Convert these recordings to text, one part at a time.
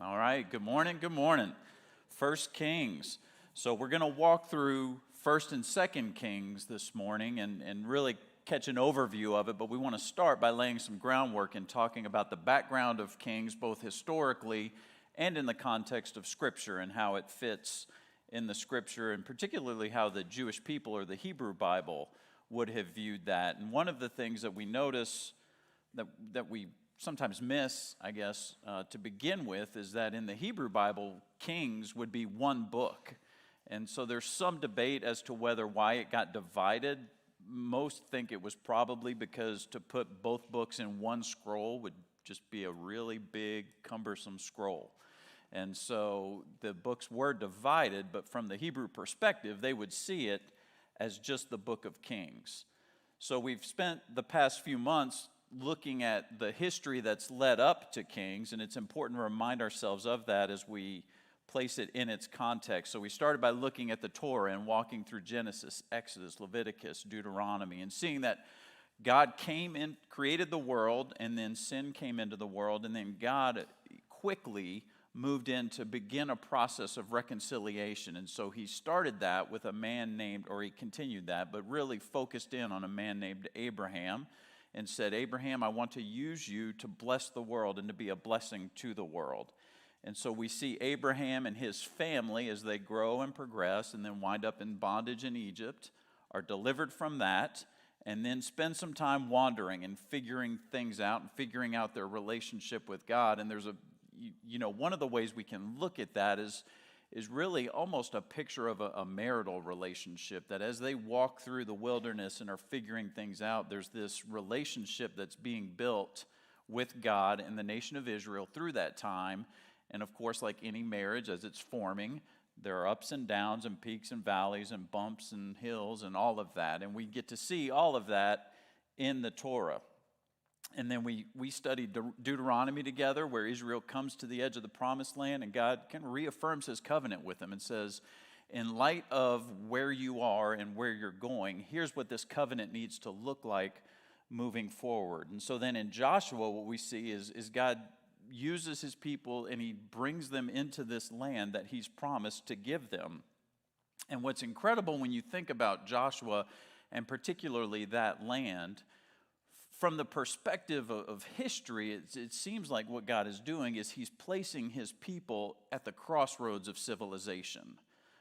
All right, good morning, good morning. First Kings. So we're going to walk through First and Second Kings this morning and really catch an overview of it, but we want to start by laying some groundwork and talking about the background of Kings, both historically and in the context of Scripture and how it fits in the Scripture, and particularly how the Jewish people or the Hebrew Bible would have viewed that. And one of the things that we notice that we sometimes miss, I guess, to begin with, is that in the Hebrew Bible, Kings would be one book. And so there's some debate as to why it got divided. Most think it was probably because to put both books in one scroll would just be a really big, cumbersome scroll. And so the books were divided, but from the Hebrew perspective, they would see it as just the book of Kings. So we've spent the past few months looking at the history that's led up to Kings, and it's important to remind ourselves of that as we place it in its context. So we started by looking at the Torah and walking through Genesis, Exodus, Leviticus, Deuteronomy, and seeing that God came in, created the world, and then sin came into the world, and then God quickly moved in to begin a process of reconciliation. And so he started that with a man named, or he continued that, but really focused in on a man named Abraham, and said, Abraham, I want to use you to bless the world and to be a blessing to the world. And so we see Abraham and his family as they grow and progress and then wind up in bondage in Egypt, are delivered from that, and then spend some time wandering and figuring things out and figuring out their relationship with God. And there's one of the ways we can look at that is really almost a picture of a marital relationship, that as they walk through the wilderness and are figuring things out, there's this relationship that's being built with God and the nation of Israel through that time. And of course, like any marriage, as it's forming, there are ups and downs and peaks and valleys and bumps and hills and all of that. And we get to see all of that in the Torah. And then we studied Deuteronomy together, where Israel comes to the edge of the promised land, and God kind of reaffirms his covenant with them and says, in light of where you are and where you're going, here's what this covenant needs to look like moving forward. And so then in Joshua, what we see is God uses his people and he brings them into this land that he's promised to give them. And what's incredible when you think about Joshua, and particularly that land, from the perspective of history, it seems like what God is doing is he's placing his people at the crossroads of civilization.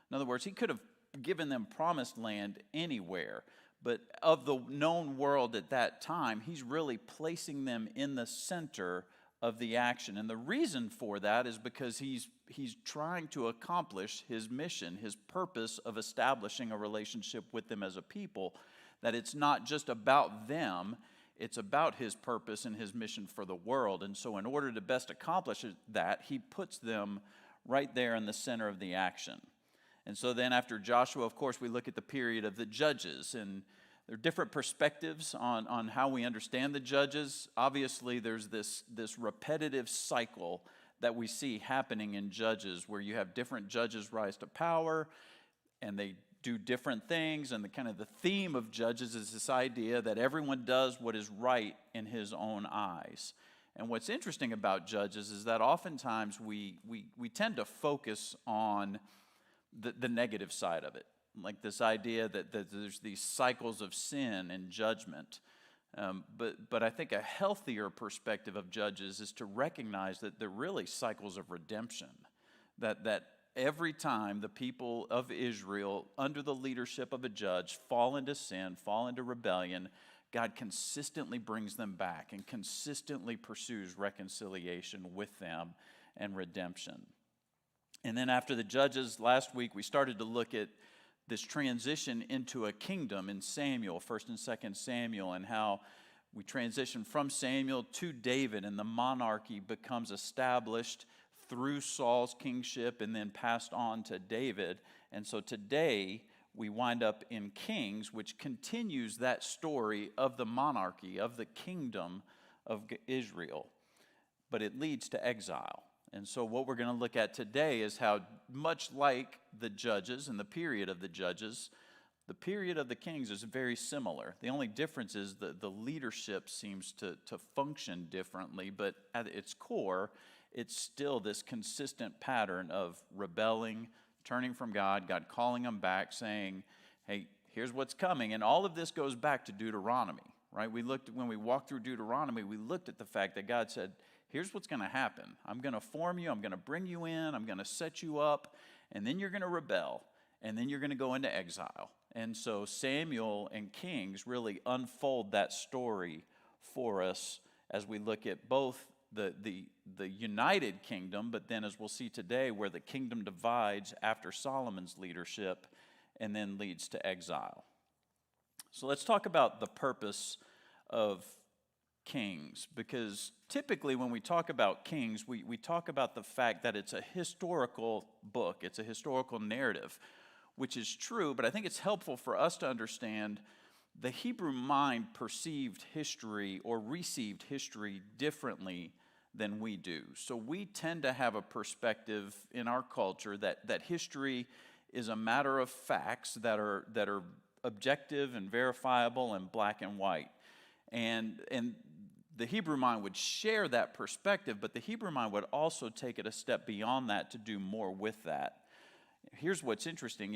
In other words, he could have given them promised land anywhere, but of the known world at that time, he's really placing them in the center of the action. And the reason for that is because he's trying to accomplish his mission, his purpose of establishing a relationship with them as a people, that it's not just about them, it's about his purpose and his mission for the world. And so in order to best accomplish that, he puts them right there in the center of the action. And so then after Joshua, of course, we look at the period of the Judges. And there are different perspectives on how we understand the Judges. Obviously, there's this repetitive cycle that we see happening in Judges, where you have different judges rise to power, and they do different things, and the theme of Judges is this idea that everyone does what is right in his own eyes. And what's interesting about Judges is that oftentimes we tend to focus on the negative side of it, like this idea that there's these cycles of sin and judgment. But I think a healthier perspective of Judges is to recognize that they're really cycles of redemption, that every time the people of Israel, under the leadership of a judge, fall into sin, fall into rebellion, God consistently brings them back and consistently pursues reconciliation with them and redemption. And then after the Judges, last week, we started to look at this transition into a kingdom in Samuel, 1st and 2nd Samuel, and how we transition from Samuel to David, and the monarchy becomes established through Saul's kingship and then passed on to David. And so today we wind up in Kings, which continues that story of the monarchy, of the kingdom of Israel. But it leads to exile. And so what we're going to look at today is how, much like the Judges and the period of the Judges, The period of the kings is very similar. The only difference is the leadership seems to function differently, but at its core, it's still this consistent pattern of rebelling, turning from God, God calling them back, saying, hey, here's what's coming. And all of this goes back to Deuteronomy, right? When we walked through Deuteronomy, we looked at the fact that God said, here's what's going to happen. I'm going to form you, I'm going to bring you in, I'm going to set you up, and then you're going to rebel, and then you're going to go into exile. And so Samuel and Kings really unfold that story for us as we look at both the united kingdom, but then as we'll see today, where the kingdom divides after Solomon's leadership and then leads to exile. So let's talk about the purpose of Kings, because typically when we talk about Kings, we talk about the fact that it's a historical book, it's a historical narrative, which is true, but I think it's helpful for us to understand the Hebrew mind perceived history or received history differently than we do. So we tend to have a perspective in our culture that history is a matter of facts that are objective and verifiable and black and white. And the Hebrew mind would share that perspective, but the Hebrew mind would also take it a step beyond that to do more with that. Here's what's interesting.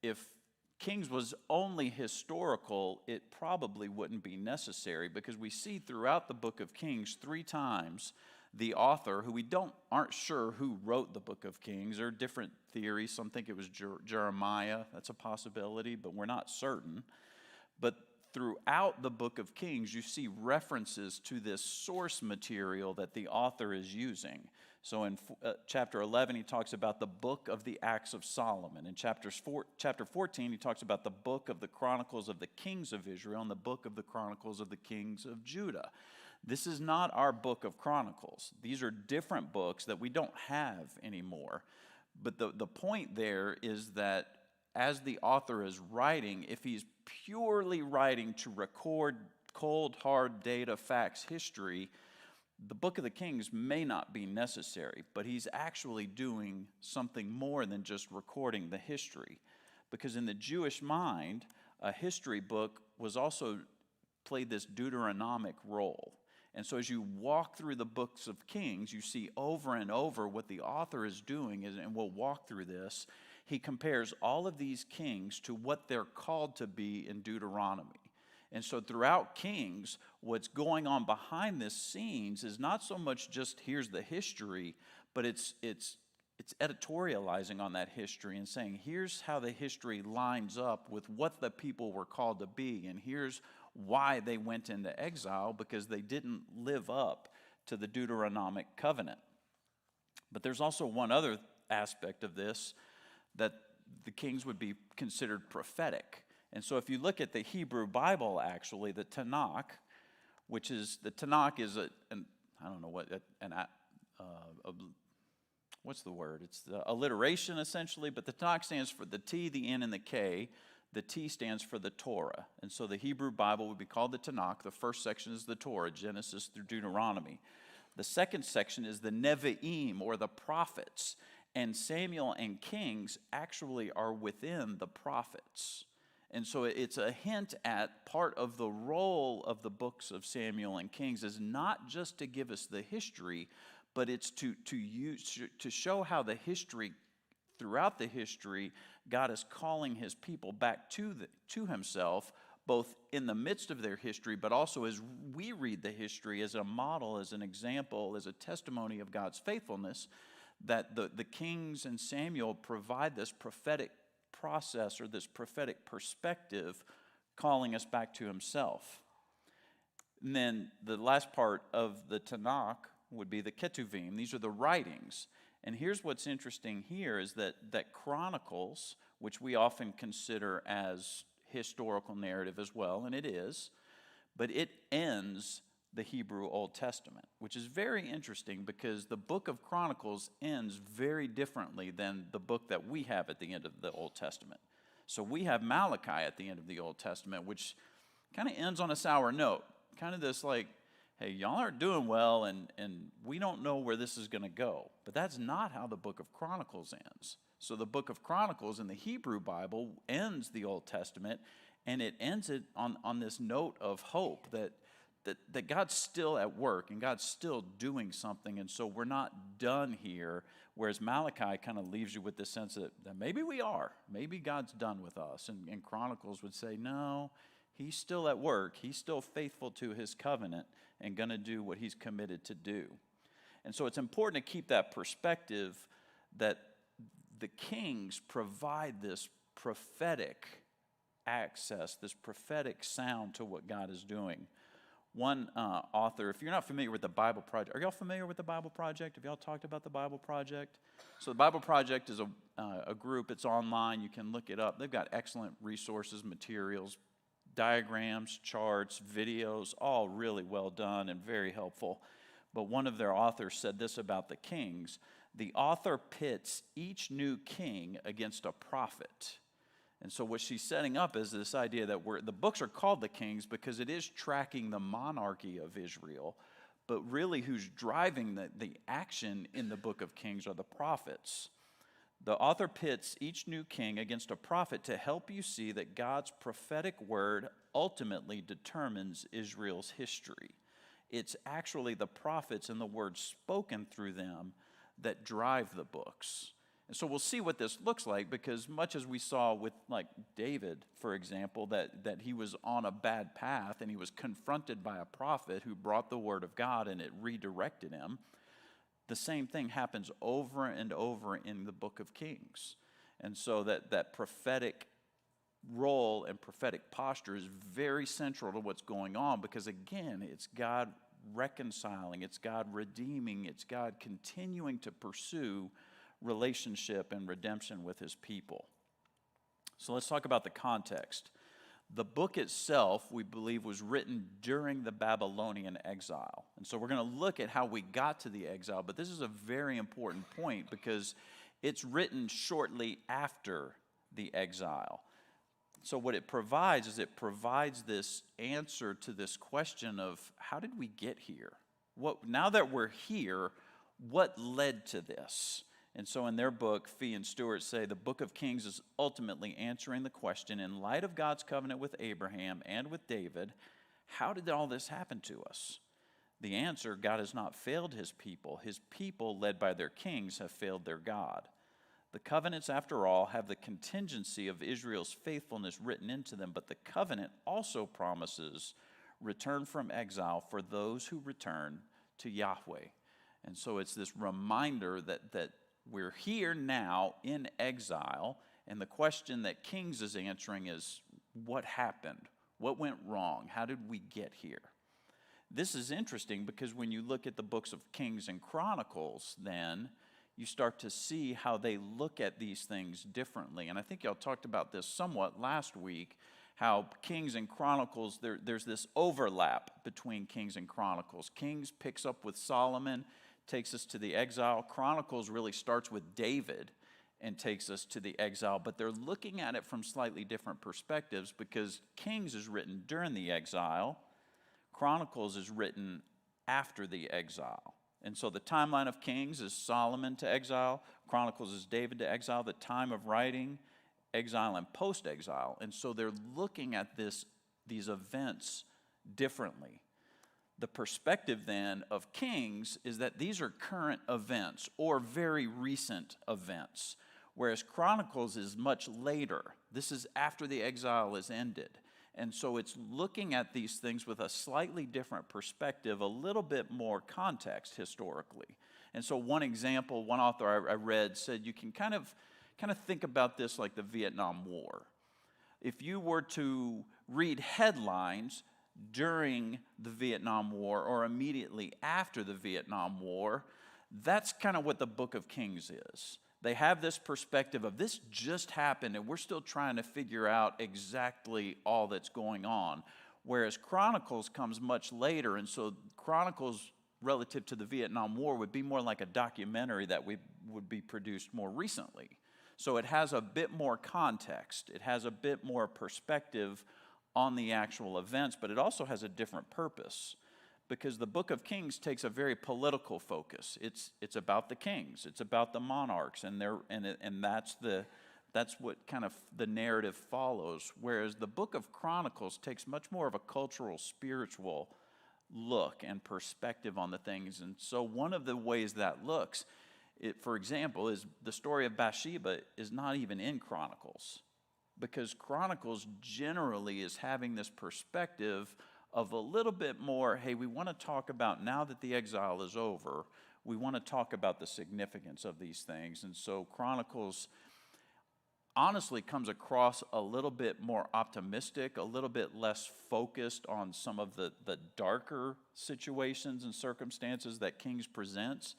If Kings was only historical, it probably wouldn't be necessary, because we see throughout the book of Kings 3 times the author, who we aren't sure who wrote the book of Kings. There are different theories. Some think it was Jeremiah. That's a possibility, but we're not certain. But throughout the book of Kings, you see references to this source material that the author is using. So in chapter 11, he talks about the book of the Acts of Solomon. In chapter 14, he talks about the book of the Chronicles of the Kings of Israel and the book of the Chronicles of the Kings of Judah. This is not our book of Chronicles. These are different books that we don't have anymore. But the point there is that as the author is writing, if he's purely writing to record cold, hard data, facts, history, the book of the Kings may not be necessary, but he's actually doing something more than just recording the history. Because in the Jewish mind, a history book was also played this Deuteronomic role. And so as you walk through the books of Kings, you see over and over what the author is doing, and we'll walk through this. He compares all of these kings to what they're called to be in Deuteronomy. And so throughout Kings, what's going on behind the scenes is not so much just here's the history, but it's editorializing on that history and saying here's how the history lines up with what the people were called to be, and here's why they went into exile, because they didn't live up to the Deuteronomic covenant. But there's also one other aspect of this, that the kings would be considered prophetic. And so if you look at the Hebrew Bible, actually, the Tanakh, what's the word? It's the alliteration, essentially, but the Tanakh stands for the T, the N, and the K. The T stands for the Torah. And so the Hebrew Bible would be called the Tanakh. The first section is the Torah, Genesis through Deuteronomy. The second section is the Nevi'im, or the prophets. And Samuel and Kings actually are within the prophets. And so it's a hint at part of the role of the books of Samuel and Kings is not just to give us the history, but it's to show how the history, throughout the history, God is calling his people back to himself, both in the midst of their history, but also as we read the history as a model, as an example, as a testimony of God's faithfulness, that the Kings and Samuel provide this prophetic process or this prophetic perspective calling us back to himself. And then the last part of the Tanakh would be the Ketuvim. These are the writings. And here's what's interesting here is that Chronicles, which we often consider as historical narrative as well, and it is, but it ends the Hebrew Old Testament, which is very interesting because the book of Chronicles ends very differently than the book that we have at the end of the Old Testament. So we have Malachi at the end of the Old Testament, which kind of ends on a sour note, kind of this like, hey, y'all aren't doing well, and we don't know where this is going to go. But that's not how the book of Chronicles ends. So the book of Chronicles in the Hebrew Bible ends the Old Testament, and it ends it on this note of hope that God's still at work and God's still doing something, and so we're not done here, whereas Malachi kind of leaves you with this sense that maybe we are. Maybe God's done with us, and Chronicles would say, no, he's still at work. He's still faithful to his covenant and going to do what he's committed to do. And so it's important to keep that perspective that the kings provide this prophetic access, this prophetic sound to what God is doing. One author, if you're not familiar with the Bible Project, are y'all familiar with the Bible Project? Have y'all talked about the Bible Project? So the Bible Project is a group. It's online. You can look it up. They've got excellent resources, materials, diagrams, charts, videos, all really well done and very helpful. But one of their authors said this about the kings: the author pits each new king against a prophet. And so what she's setting up is this idea that the books are called the Kings because it is tracking the monarchy of Israel, but really who's driving the action in the book of Kings are the prophets. The author pits each new king against a prophet to help you see that God's prophetic word ultimately determines Israel's history. It's actually the prophets and the words spoken through them that drive the books. And so we'll see what this looks like, because much as we saw with like David, for example, that he was on a bad path and he was confronted by a prophet who brought the word of God and it redirected him, the same thing happens over and over in the book of Kings. And so that prophetic role and prophetic posture is very central to what's going on, because again, it's God reconciling, it's God redeeming, it's God continuing to pursue relationship and redemption with his people. So let's talk about the context. The book itself, we believe, was written during the Babylonian exile. And so we're going to look at how we got to the exile, but this is a very important point because it's written shortly after the exile. So what it provides is it provides this answer to this question of how did we get here? Now that we're here, what led to this? And so in their book, Fee and Stewart say the book of Kings is ultimately answering the question, in light of God's covenant with Abraham and with David, how did all this happen to us? The answer: God has not failed his people. His people, led by their kings, have failed their God. The covenants, after all, have the contingency of Israel's faithfulness written into them, but the covenant also promises return from exile for those who return to Yahweh. And so it's this reminder that we're here now in exile, and the question that Kings is answering is, what happened? What went wrong? How did we get here? This is interesting because when you look at the books of Kings and Chronicles, then you start to see how they look at these things differently. And I think y'all talked about this somewhat last week, how Kings and Chronicles, there's this overlap between Kings and Chronicles. Kings picks up with Solomon, takes us to the exile. Chronicles really starts with David and takes us to the exile, but they're looking at it from slightly different perspectives, because Kings is written during the exile, Chronicles is written after the exile. And so the timeline of Kings is Solomon to exile, Chronicles is David to exile, the time of writing, exile and post-exile. And so they're looking at these events differently. The perspective then of Kings is that these are current events or very recent events, whereas Chronicles is much later. This is after the exile is ended. And so it's looking at these things with a slightly different perspective, a little bit more context historically. And so one example, one author I read said you can kind of think about this like the Vietnam War. If you were to read headlines during the Vietnam War or immediately after the Vietnam War, that's kind of what the book of Kings is. They have this perspective of this just happened and we're still trying to figure out exactly all that's going on. Whereas Chronicles comes much later, and so Chronicles relative to the Vietnam War would be more like a documentary that would be produced more recently. So it has a bit more context. It has a bit more perspective on the actual events, but it also has a different purpose. because the book of Kings takes a very political focus. It's about the kings, it's about the monarchs, and that's what kind of the narrative follows. Whereas the book of Chronicles takes much more of a cultural, spiritual look and perspective on the things. And so one of the ways that looks, for example, is the story of Bathsheba is not even in Chronicles, because Chronicles generally is having this perspective of a little bit more, hey, we want to talk about, now that the exile is over, we want to talk about the significance of these things. And so Chronicles honestly comes across a little bit more optimistic, a little bit less focused on some of the darker situations and circumstances that Kings presents.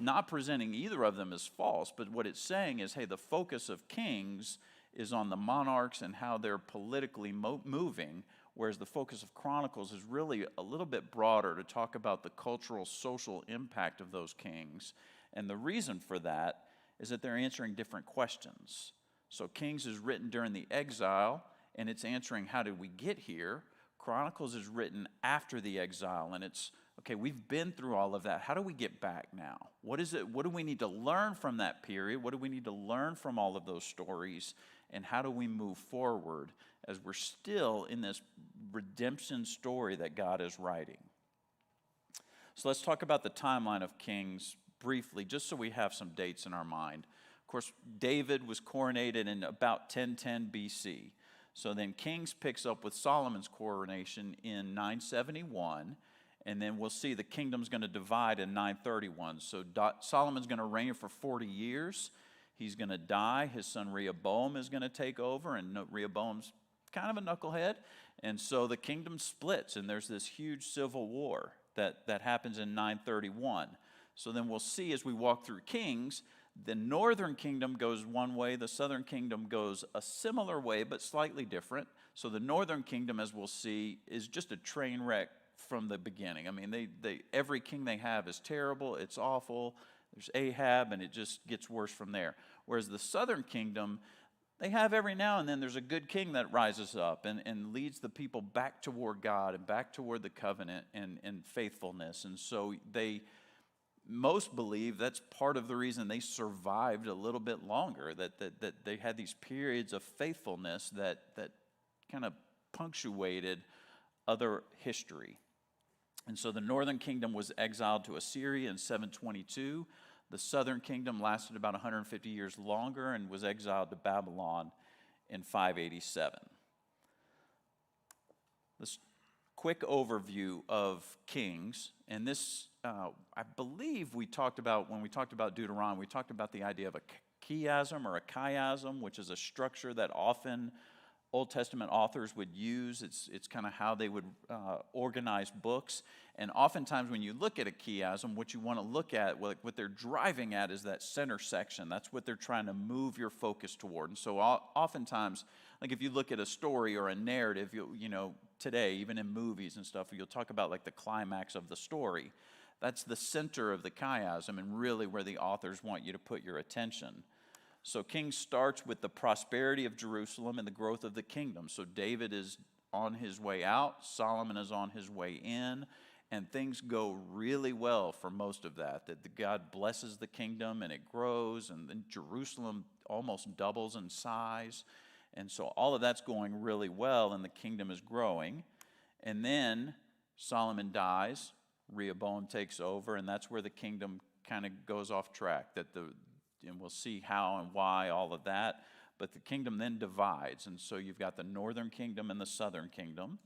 Not presenting either of them as false, but what it's saying is, hey, the focus of Kings is on the monarchs and how they're politically moving, whereas the focus of Chronicles is really a little bit broader to talk about the cultural, social impact of those kings. And the reason for that is that they're answering different questions. So Kings is written during the exile, and it's answering, how did we get here? Chronicles is written after the exile, and it's, okay, we've been through all of that. How do we get back now? What is it? What do we need to learn from that period? What do we need to learn from all of those stories? And how do we move forward as we're still in this redemption story that God is writing? So let's talk about the timeline of Kings briefly, just so we have some dates in our mind. Of course, David was coronated in about 1010 BC. So then Kings picks up with Solomon's coronation in 971. And then we'll see the kingdom's going to divide in 931. So Solomon's going to reign for 40 years. He's going to die. His son Rehoboam is going to take over, and Rehoboam's kind of a knucklehead. And so the kingdom splits, and there's this huge civil war that happens in 931. So then we'll see as we walk through Kings, the northern kingdom goes one way, the southern kingdom goes a similar way, but slightly different. So the northern kingdom, as we'll see, is just a train wreck from the beginning. I mean, every king they have is terrible, it's awful. There's Ahab, and it just gets worse from there. Whereas the southern kingdom, they have every now and then there's a good king that rises up and leads the people back toward God and back toward the covenant and faithfulness. And so most believe that's part of the reason they survived a little bit longer, that they had these periods of faithfulness that kind of punctuated other history. And so the northern kingdom was exiled to Assyria in 722. The southern kingdom lasted about 150 years longer and was exiled to Babylon in 587. This quick overview of Kings, and this, I believe we talked about, when we talked about Deuteronomy, we talked about the idea of a chiasm or a chiasm, which is a structure that often Old Testament authors would use. It's kind of how they would organize books. And oftentimes when you look at a chiasm, what you want to look at, what they're driving at, is that center section. That's what they're trying to move your focus toward. And so oftentimes, like if you look at a story or a narrative, you know, today, even in movies and stuff, you'll talk about like the climax of the story. That's the center of the chiasm and really where the authors want you to put your attention. So Kings starts with the prosperity of Jerusalem and the growth of the kingdom. So David is on his way out, Solomon is on his way in, and things go really well for most of that God blesses the kingdom and it grows, and then Jerusalem almost doubles in size. And so all of that's going really well, and the kingdom is growing. And then Solomon dies, Rehoboam takes over, and that's where the kingdom kind of goes off track, and we'll see how and why, all of that. But the kingdom then divides. And so you've got the northern kingdom and the southern kingdom.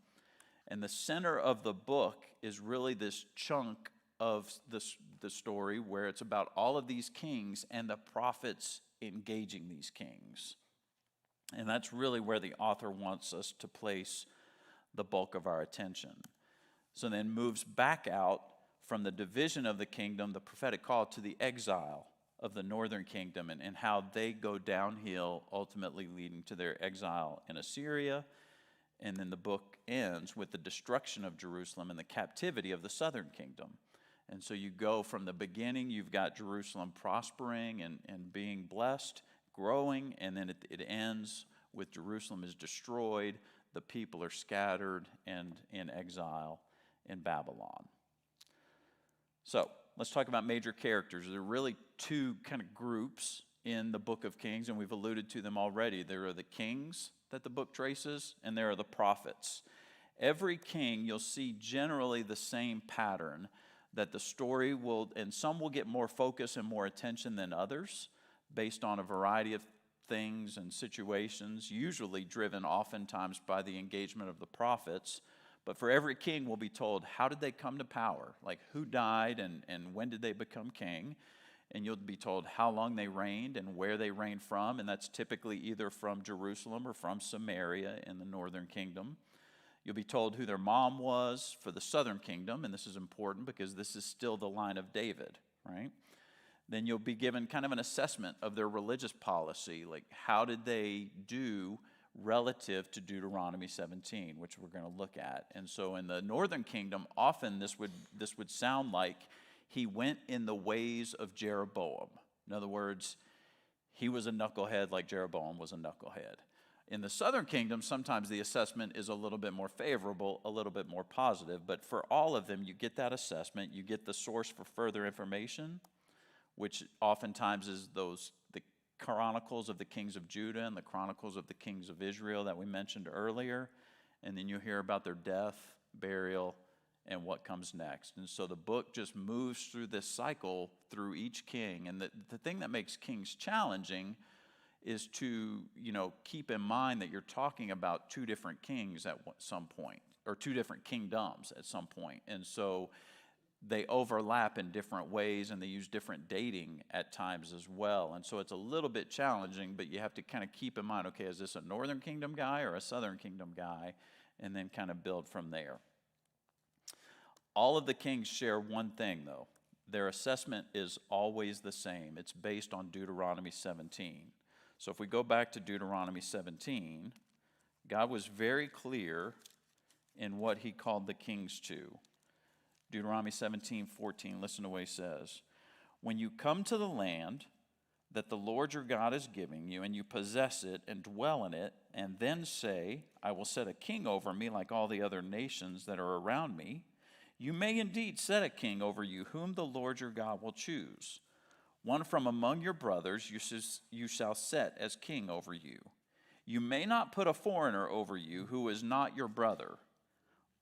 And the center of the book is really this chunk of the story where it's about all of these kings and the prophets engaging these kings. And that's really where the author wants us to place the bulk of our attention. So then moves back out from the division of the kingdom, the prophetic call, to the exile of the northern kingdom and how they go downhill, ultimately leading to their exile in Assyria. And then the book ends with the destruction of Jerusalem and the captivity of the southern kingdom. And so you go from the beginning, you've got Jerusalem prospering and being blessed, growing, and then it ends with Jerusalem is destroyed, the people are scattered and in exile in Babylon. So let's talk about major characters. There are really two kind of groups in the book of Kings, and we've alluded to them already. There are the kings that the book traces, and there are the prophets. Every king, you'll see generally the same pattern, that the story will, and some will get more focus and more attention than others based on a variety of things and situations, usually driven oftentimes by the engagement of the prophets. But for every king, we'll be told, how did they come to power? Like, who died and when did they become king? And you'll be told how long they reigned and where they reigned from, and that's typically either from Jerusalem or from Samaria in the northern kingdom. You'll be told who their mom was for the southern kingdom, and this is important because this is still the line of David, right? Then you'll be given kind of an assessment of their religious policy, like how did they do relative to Deuteronomy 17, which we're going to look at. And so in the northern kingdom, often this would sound like he went in the ways of Jeroboam. In other words, he was a knucklehead like Jeroboam was a knucklehead. In the southern kingdom, sometimes the assessment is a little bit more favorable, a little bit more positive, but for all of them, you get that assessment, you get the source for further information, which oftentimes is the Chronicles of the Kings of Judah and the Chronicles of the Kings of Israel that we mentioned earlier, and then you hear about their death, burial, and what comes next. And so the book just moves through this cycle through each king, and the thing that makes Kings challenging is to, keep in mind that you're talking about two different kings at some point, or two different kingdoms at some point. And so they overlap in different ways, and they use different dating at times as well. And so it's a little bit challenging, but you have to kind of keep in mind, okay, is this a northern kingdom guy or a southern kingdom guy? And then kind of build from there. All of the kings share one thing, though. Their assessment is always the same. It's based on Deuteronomy 17. So if we go back to Deuteronomy 17, God was very clear in what he called the kings to. Deuteronomy 17:14, listen to what he says. When you come to the land that the Lord your God is giving you, and you possess it and dwell in it, and then say, I will set a king over me like all the other nations that are around me, you may indeed set a king over you, whom the Lord your God will choose. One from among your brothers you shall set as king over you. You may not put a foreigner over you who is not your brother.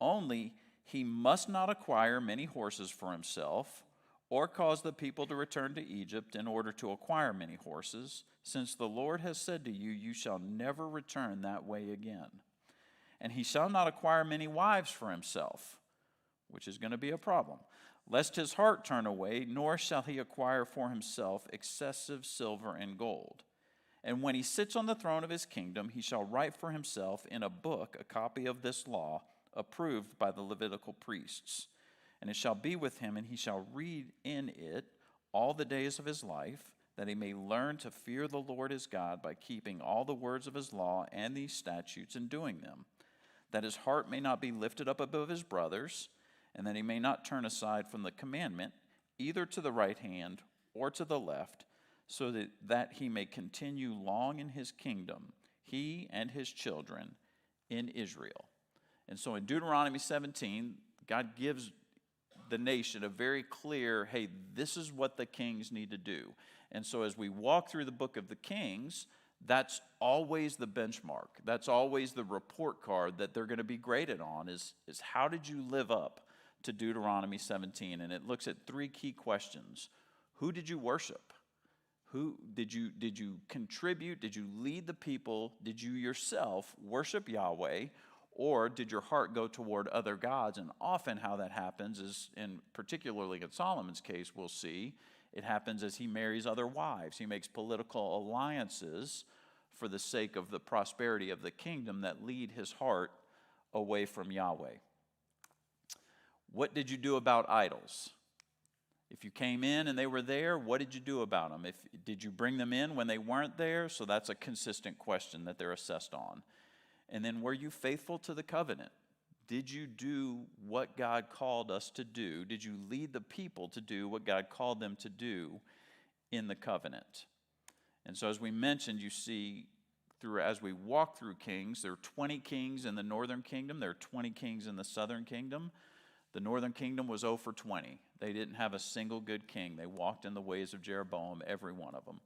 Only he must not acquire many horses for himself, or cause the people to return to Egypt in order to acquire many horses, since the Lord has said to you, you shall never return that way again. And he shall not acquire many wives for himself, which is going to be a problem, lest his heart turn away, nor shall he acquire for himself excessive silver and gold. And when he sits on the throne of his kingdom, he shall write for himself in a book a copy of this law, approved by the Levitical priests. And it shall be with him, and he shall read in it all the days of his life, that he may learn to fear the Lord his God by keeping all the words of his law and these statutes and doing them, that his heart may not be lifted up above his brothers, and that he may not turn aside from the commandment, either to the right hand or to the left, so that he may continue long in his kingdom, he and his children in Israel. And so in Deuteronomy 17, God gives the nation a very clear, hey, this is what the kings need to do. And so as we walk through the book of the Kings, that's always the benchmark. That's always the report card that they're going to be graded on is how did you live up to Deuteronomy 17? And it looks at three key questions. Who did you worship? Who did you contribute? Did you lead the people? Did you yourself worship Yahweh? Or did your heart go toward other gods? And often how that happens is, particularly in Solomon's case, we'll see, it happens as he marries other wives. He makes political alliances for the sake of the prosperity of the kingdom that lead his heart away from Yahweh. What did you do about idols? If you came in and they were there, what did you do about them? Did you bring them in when they weren't there? So that's a consistent question that they're assessed on. And then were you faithful to the covenant? Did you do what God called us to do? Did you lead the people to do what God called them to do in the covenant? And so as we mentioned, you see, as we walk through Kings, there are 20 kings in the northern kingdom. There are 20 kings in the southern kingdom. The northern kingdom was 0 for 20. They didn't have a single good king. They walked in the ways of Jeroboam, every one of them.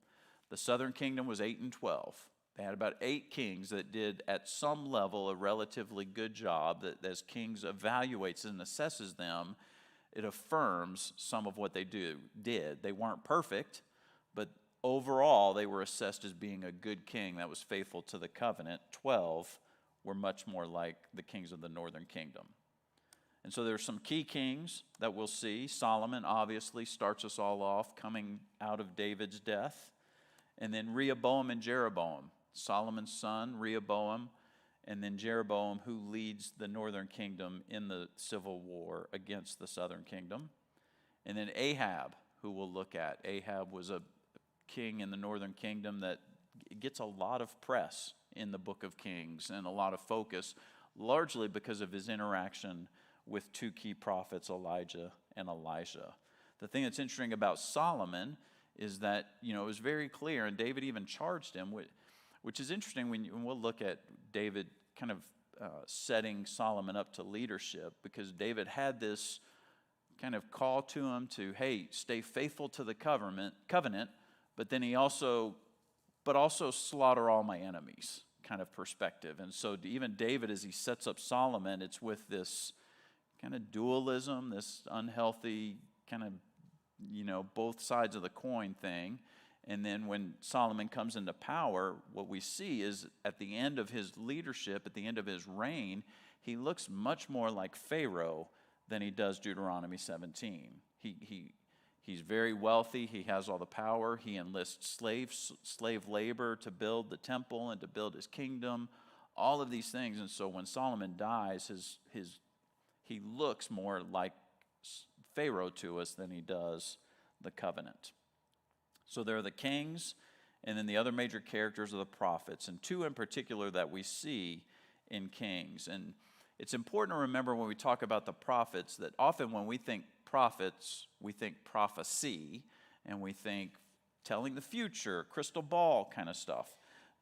The southern kingdom was 8 and 12. They had about 8 kings that did, at some level, a relatively good job that as kings evaluates and assesses them, it affirms some of what they did. They weren't perfect, but overall, they were assessed as being a good king that was faithful to the covenant. 12 were much more like the kings of the northern kingdom. And so there's some key kings that we'll see. Solomon obviously starts us all off coming out of David's death. And then Rehoboam and Jeroboam, Solomon's son, Rehoboam, and then Jeroboam, who leads the northern kingdom in the civil war against the southern kingdom. And then Ahab, who we'll look at. Ahab was a king in the northern kingdom that gets a lot of press in the book of Kings and a lot of focus, largely because of his interaction with 2 key prophets, Elijah and Elisha. The thing that's interesting about Solomon is that, it was very clear, and David even charged him, which is interesting when we'll look at David kind of setting Solomon up to leadership, because David had this kind of call to him to, hey, stay faithful to the covenant, but then he also slaughter all my enemies kind of perspective. And so even David, as he sets up Solomon, it's with this kind of dualism, this unhealthy kind of, both sides of the coin thing. And then when Solomon comes into power, what we see is at the end of his leadership, at the end of his reign, he looks much more like Pharaoh than he does Deuteronomy 17. He's very wealthy. He has all the power. He enlists slave labor to build the temple and to build his kingdom, all of these things. And so when Solomon dies, he looks more like Pharaoh to us than he does the covenant. So there are the kings, and then the other major characters are the prophets, and 2 in particular that we see in Kings. And it's important to remember when we talk about the prophets that often when we think prophets, we think prophecy, and we think telling the future, crystal ball kind of stuff.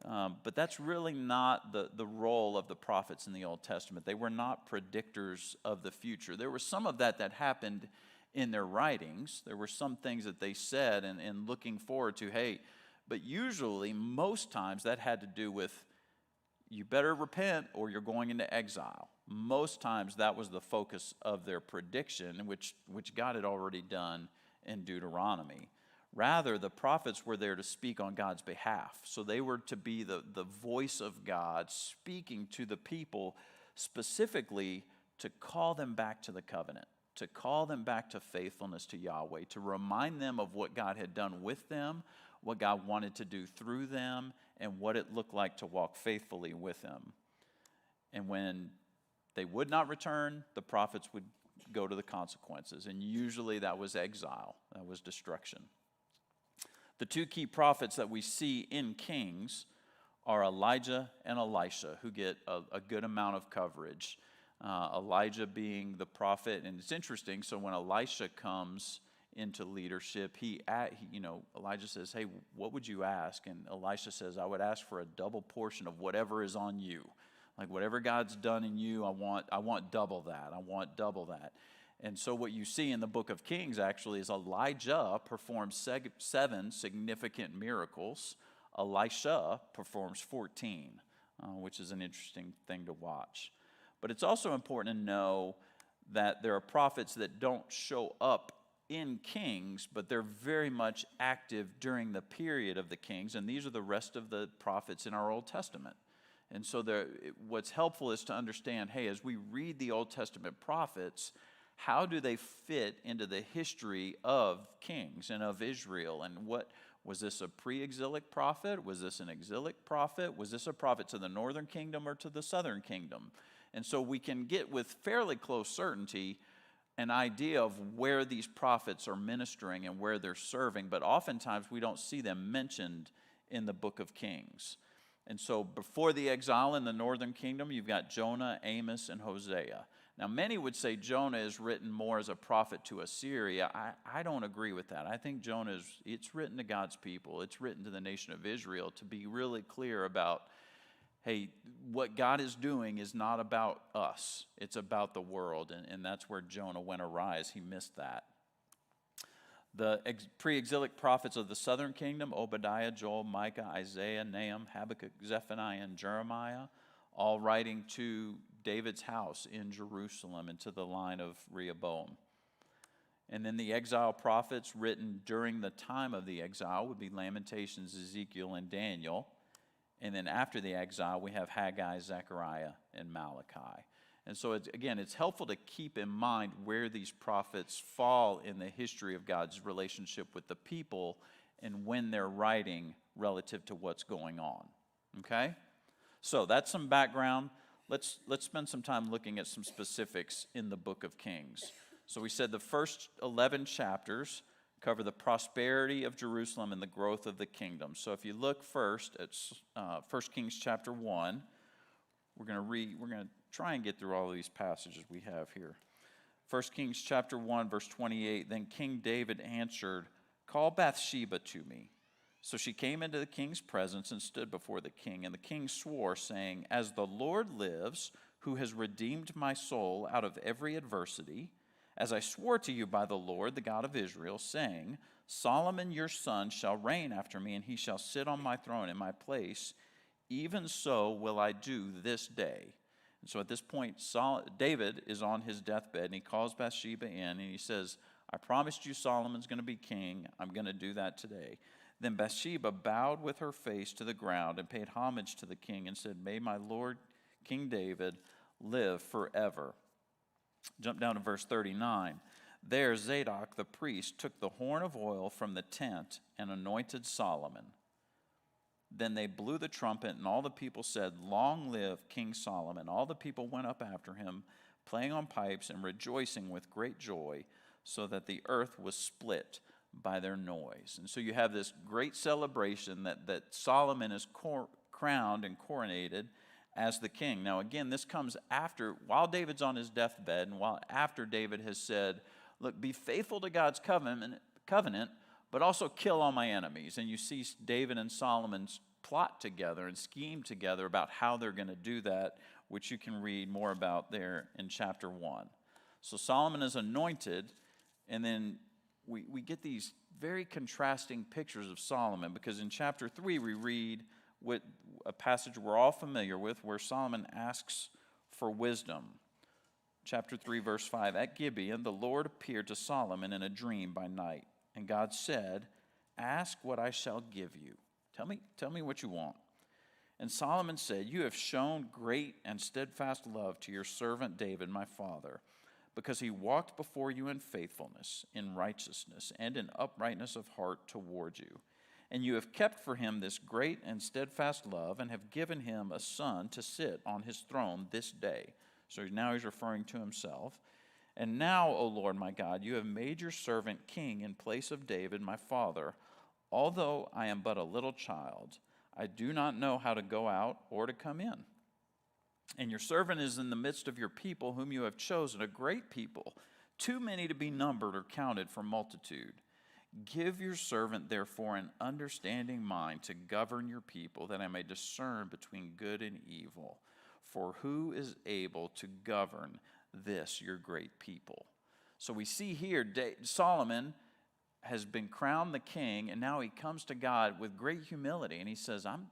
But that's really not the role of the prophets in the Old Testament. They were not predictors of the future. There was some of that happened in their writings. There were some things that they said and looking forward to, hey, but usually, most times, that had to do with you better repent or you're going into exile. Most times that was the focus of their prediction, which God had already done in Deuteronomy. Rather, the prophets were there to speak on God's behalf. So they were to be the voice of God speaking to the people, specifically to call them back to the covenant, to call them back to faithfulness to Yahweh, to remind them of what God had done with them, what God wanted to do through them, and what it looked like to walk faithfully with Him. And when they would not return, the prophets would go to the consequences. And usually that was exile, that was destruction. The 2 key prophets that we see in Kings are Elijah and Elisha, who get a good amount of coverage. Elijah being the prophet, and it's interesting, so when Elisha comes into leadership, Elijah says, hey, what would you ask? And Elisha says, I would ask for a double portion of whatever is on you. Like whatever God's done in you, I want double that. I want double that. And so what you see in the book of Kings actually is Elijah performs 7 significant miracles. Elisha performs 14, which is an interesting thing to watch. But it's also important to know that there are prophets that don't show up in Kings, but they're very much active during the period of the Kings, and these are the rest of the prophets in our Old Testament. And so what's helpful is to understand, hey, as we read the Old Testament prophets, how do they fit into the history of Kings and of Israel? And what was this, a pre-exilic prophet? Was this an exilic prophet? Was this a prophet to the northern kingdom or to the southern kingdom? And so we can get with fairly close certainty an idea of where these prophets are ministering and where they're serving, but oftentimes we don't see them mentioned in the book of Kings. And so before the exile in the northern kingdom, you've got Jonah, Amos, and Hosea. Now, many would say Jonah is written more as a prophet to Assyria. I don't agree with that. I think Jonah it's written to God's people. It's written to the nation of Israel to be really clear about, hey, what God is doing is not about us. It's about the world, and that's where Jonah went awry. He missed that. The pre-exilic prophets of the southern kingdom, Obadiah, Joel, Micah, Isaiah, Nahum, Habakkuk, Zephaniah, and Jeremiah, all writing to David's house in Jerusalem and to the line of Rehoboam. And then the exile prophets written during the time of the exile would be Lamentations, Ezekiel, and Daniel. And then after the exile, we have Haggai, Zechariah, and Malachi. And so, it's helpful to keep in mind where these prophets fall in the history of God's relationship with the people and when they're writing relative to what's going on. Okay? So that's some background. Let's spend some time looking at some specifics in the book of Kings. So we said the first 11 chapters cover the prosperity of Jerusalem and the growth of the kingdom. So if you look first at 1 Kings chapter 1, we're going to try and get through all of these passages we have here. 1 Kings chapter 1, verse 28, then King David answered, call Bathsheba to me. So she came into the king's presence and stood before the king. And the king swore, saying, as the Lord lives, who has redeemed my soul out of every adversity, as I swore to you by the Lord, the God of Israel, saying, Solomon your son shall reign after me, and he shall sit on my throne in my place. Even so will I do this day. And so at this point, David is on his deathbed, and he calls Bathsheba in, and he says, I promised you Solomon's going to be king. I'm going to do that today. Then Bathsheba bowed with her face to the ground and paid homage to the king and said, may my lord King David live forever. Jump down to verse 39. There Zadok the priest took the horn of oil from the tent and anointed Solomon. Then they blew the trumpet, and all the people said, long live King Solomon. All the people went up after him, playing on pipes and rejoicing with great joy, so that the earth was split by their noise. And so you have this great celebration that Solomon is crowned and coronated as the king. Now again, this comes after, while David's on his deathbed, and while after David has said, look, be faithful to God's covenant, but also kill all my enemies. And you see David and Solomon's plot together and scheme together about how they're going to do that, which you can read more about there in chapter 1. So Solomon is anointed, and then we get these very contrasting pictures of Solomon, because in chapter 3 we read with a passage we're all familiar with where Solomon asks for wisdom. Chapter 3, verse 5, at Gibeon the Lord appeared to Solomon in a dream by night, and God said, ask what I shall give you. Tell me what you want. And Solomon said, you have shown great and steadfast love to your servant David, my father, because he walked before you in faithfulness, in righteousness, and in uprightness of heart toward you. And you have kept for him this great and steadfast love, and have given him a son to sit on his throne this day. So now he's referring to himself. And now, O Lord my God, you have made your servant king in place of David my father. Although I am but a little child, I do not know how to go out or to come in. And your servant is in the midst of your people, whom you have chosen, a great people, too many to be numbered or counted for multitude. Give your servant, therefore, an understanding mind to govern your people, that I may discern between good and evil. For who is able to govern this, your great people? So we see here Solomon has been crowned the king, and now he comes to God with great humility, and he says, I'm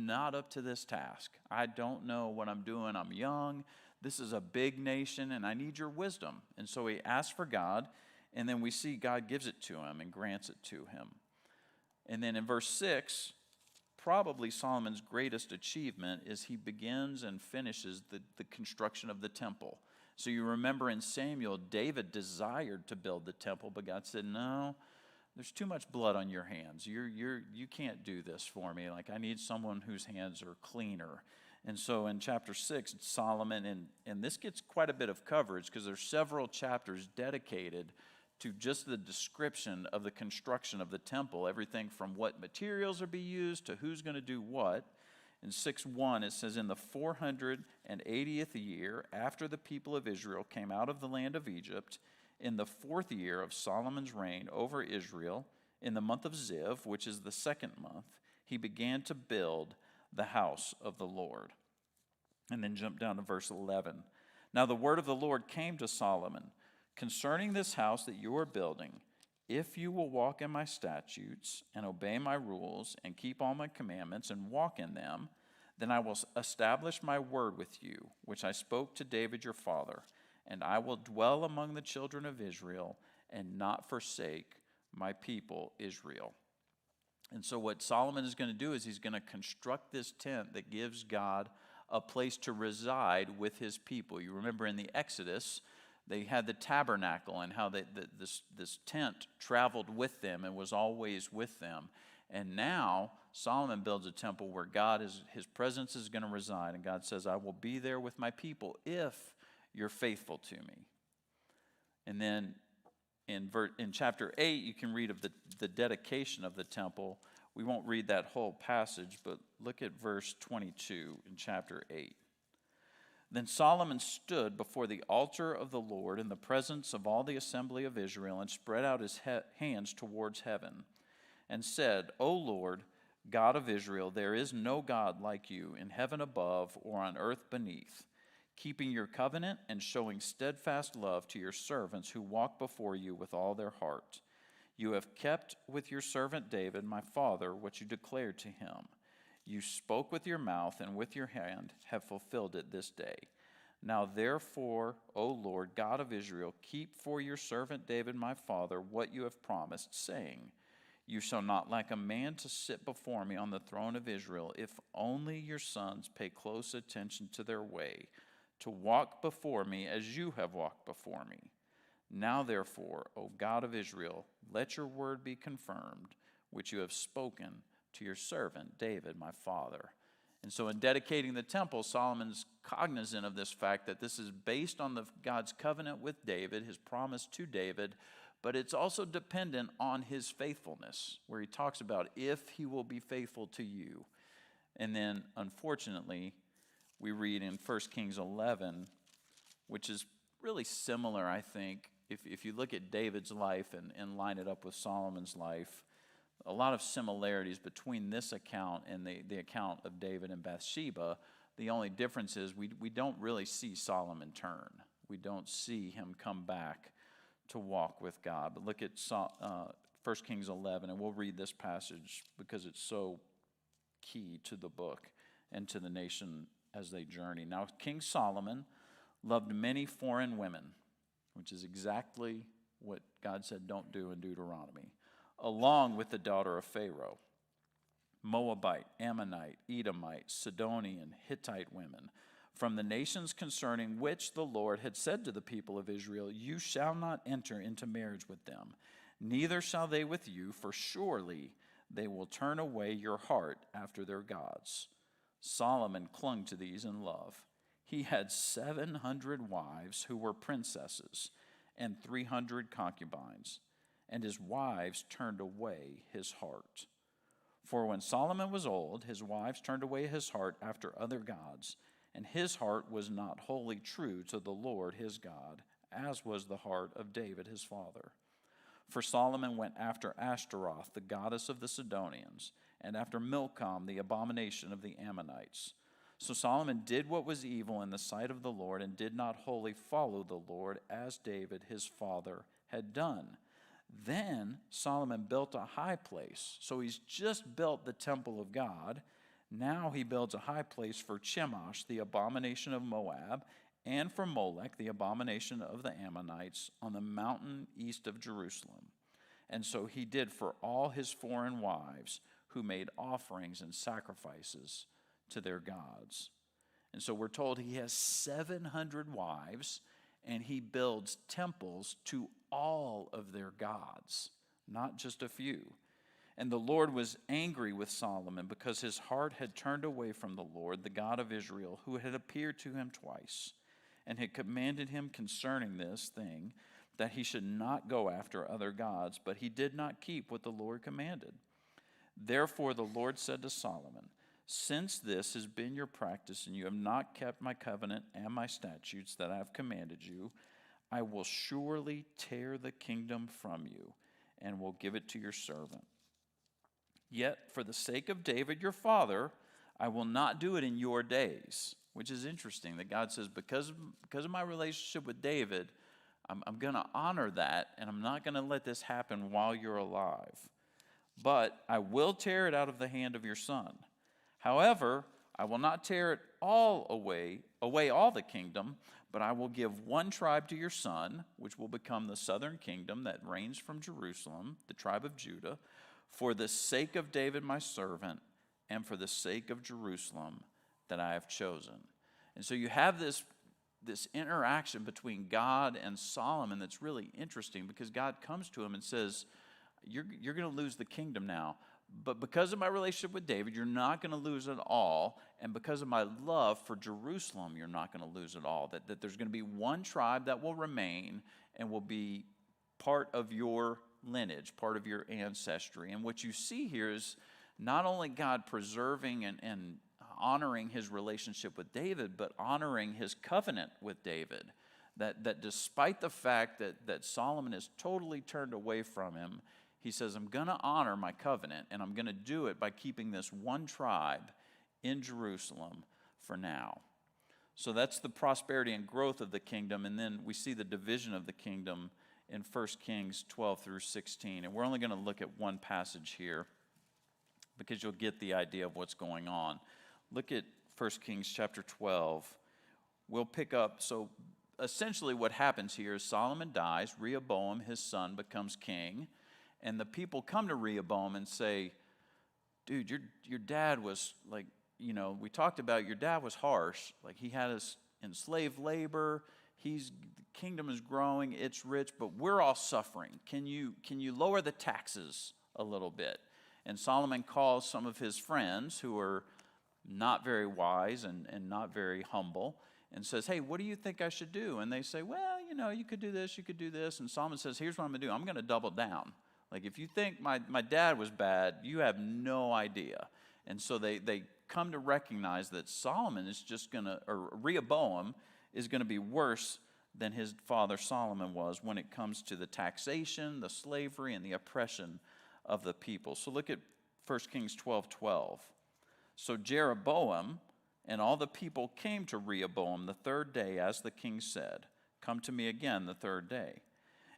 not up to this task. I don't know what I'm doing. I'm young. This is a big nation, and I need your wisdom. And so he asks for God, and then we see God gives it to him and grants it to him. And then in verse 6, probably Solomon's greatest achievement is he begins and finishes the construction of the temple. So you remember in Samuel, David desired to build the temple, but God said, no, there's too much blood on your hands. You can't do this for me. Like, I need someone whose hands are cleaner. And so in chapter 6, it's Solomon, and this gets quite a bit of coverage because there's several chapters dedicated to just the description of the construction of the temple, everything from what materials are being used to who's going to do what. In 6:1, it says, in the 480th year after the people of Israel came out of the land of Egypt, in the 4th year of Solomon's reign over Israel, in the month of Ziv, which is the 2nd month, he began to build the house of the Lord. And then jump down to verse 11. Now the word of the Lord came to Solomon, concerning this house that you are building, if you will walk in my statutes and obey my rules and keep all my commandments and walk in them, then I will establish my word with you, which I spoke to David your father, and I will dwell among the children of Israel and not forsake my people Israel. And so what Solomon is going to do is he's going to construct this tent that gives God a place to reside with his people. You remember in the Exodus, they had the tabernacle and how this tent traveled with them and was always with them. And now Solomon builds a temple where his presence is going to reside. And God says, I will be there with my people if you're faithful to me. And then in chapter 8, you can read of the dedication of the temple. We won't read that whole passage, but look at verse 22 in chapter 8. Then Solomon stood before the altar of the Lord in the presence of all the assembly of Israel and spread out his hands towards heaven and said, O Lord, God of Israel, there is no God like you in heaven above or on earth beneath, keeping your covenant and showing steadfast love to your servants who walk before you with all their heart. You have kept with your servant David, my father, what you declared to him. You spoke with your mouth and with your hand have fulfilled it this day. Now therefore, O Lord, God of Israel, keep for your servant David, my father, what you have promised, saying, You shall not lack a man to sit before me on the throne of Israel, if only your sons pay close attention to their way, to walk before me as you have walked before me. Now therefore, O God of Israel, let your word be confirmed, which you have spoken to your servant David, my father. And so in dedicating the temple, Solomon's cognizant of this fact that this is based on God's covenant with David, his promise to David, but it's also dependent on his faithfulness, where he talks about if he will be faithful to you. And then, unfortunately, we read in 1 Kings 11, which is really similar, I think, if you look at David's life and line it up with Solomon's life, a lot of similarities between this account and the account of David and Bathsheba. The only difference is we don't really see Solomon turn. We don't see him come back to walk with God. But look at 1 Kings 11, and we'll read this passage because it's so key to the book and to the nation as they journey. Now, King Solomon loved many foreign women, which is exactly what God said don't do in Deuteronomy, along with the daughter of Pharaoh, Moabite, Ammonite, Edomite, Sidonian, Hittite women, from the nations concerning which the Lord had said to the people of Israel, You shall not enter into marriage with them, neither shall they with you, for surely they will turn away your heart after their gods. Solomon clung to these in love. He had 700 wives who were princesses and 300 concubines, and his wives turned away his heart. For when Solomon was old, his wives turned away his heart after other gods, and his heart was not wholly true to the Lord his God, as was the heart of David his father. For Solomon went after Ashtaroth, the goddess of the Sidonians, and after Milcom, the abomination of the Ammonites. So Solomon did what was evil in the sight of the Lord, and did not wholly follow the Lord, as David his father had done. Then Solomon built a high place. So he's just built the temple of God. Now he builds a high place for Chemosh, the abomination of Moab, and for Molech, the abomination of the Ammonites, on the mountain east of Jerusalem. And so he did for all his foreign wives who made offerings and sacrifices to their gods. And so we're told he has 700 wives, and he builds temples to all of their gods, not just a few. And the Lord was angry with Solomon because his heart had turned away from the Lord, the God of Israel, who had appeared to him twice, and had commanded him concerning this thing, that he should not go after other gods, but he did not keep what the Lord commanded. Therefore the Lord said to Solomon, Since this has been your practice, and you have not kept my covenant and my statutes that I have commanded you, I will surely tear the kingdom from you, and will give it to your servant. Yet for the sake of David your father, I will not do it in your days. Which is interesting that God says, because of my relationship with David, I'm going to honor that, and I'm not going to let this happen while you're alive. But I will tear it out of the hand of your son. However, I will not tear it all away all the kingdom, but I will give one tribe to your son, which will become the southern kingdom that reigns from Jerusalem, the tribe of Judah, for the sake of David my servant, and for the sake of Jerusalem that I have chosen. And so you have this interaction between God and Solomon that's really interesting, because God comes to him and says, you're going to lose the kingdom now. But because of my relationship with David, you're not going to lose it all. And because of my love for Jerusalem, you're not going to lose it all. That there's going to be one tribe that will remain and will be part of your lineage, part of your ancestry. And what you see here is not only God preserving and honoring his relationship with David, but honoring his covenant with David. That despite the fact that Solomon is totally turned away from him, he says, I'm going to honor my covenant, and I'm going to do it by keeping this one tribe in Jerusalem for now. So that's the prosperity and growth of the kingdom, and then we see the division of the kingdom in 1 Kings 12 through 16. And we're only going to look at one passage here because you'll get the idea of what's going on. Look at 1 Kings chapter 12. We'll pick up, so essentially what happens here is Solomon dies, Rehoboam, his son, becomes king, and the people come to Rehoboam and say, dude, your dad was like, we talked about your dad was harsh. Like, he had us in slave labor. The kingdom is growing, it's rich, but we're all suffering. Can you lower the taxes a little bit? And Solomon calls some of his friends who are not very wise and not very humble and says, hey, what do you think I should do? And they say, well, you could do this, you could do this. And Solomon says, here's what I'm going to do. I'm going to double down. Like, if you think my dad was bad, you have no idea. And so they come to recognize that Solomon is or Rehoboam is going to be worse than his father Solomon was when it comes to the taxation, the slavery, and the oppression of the people. So look at 1 Kings 12:12. So Jeroboam and all the people came to Rehoboam the third day, as the king said, come to me again the third day.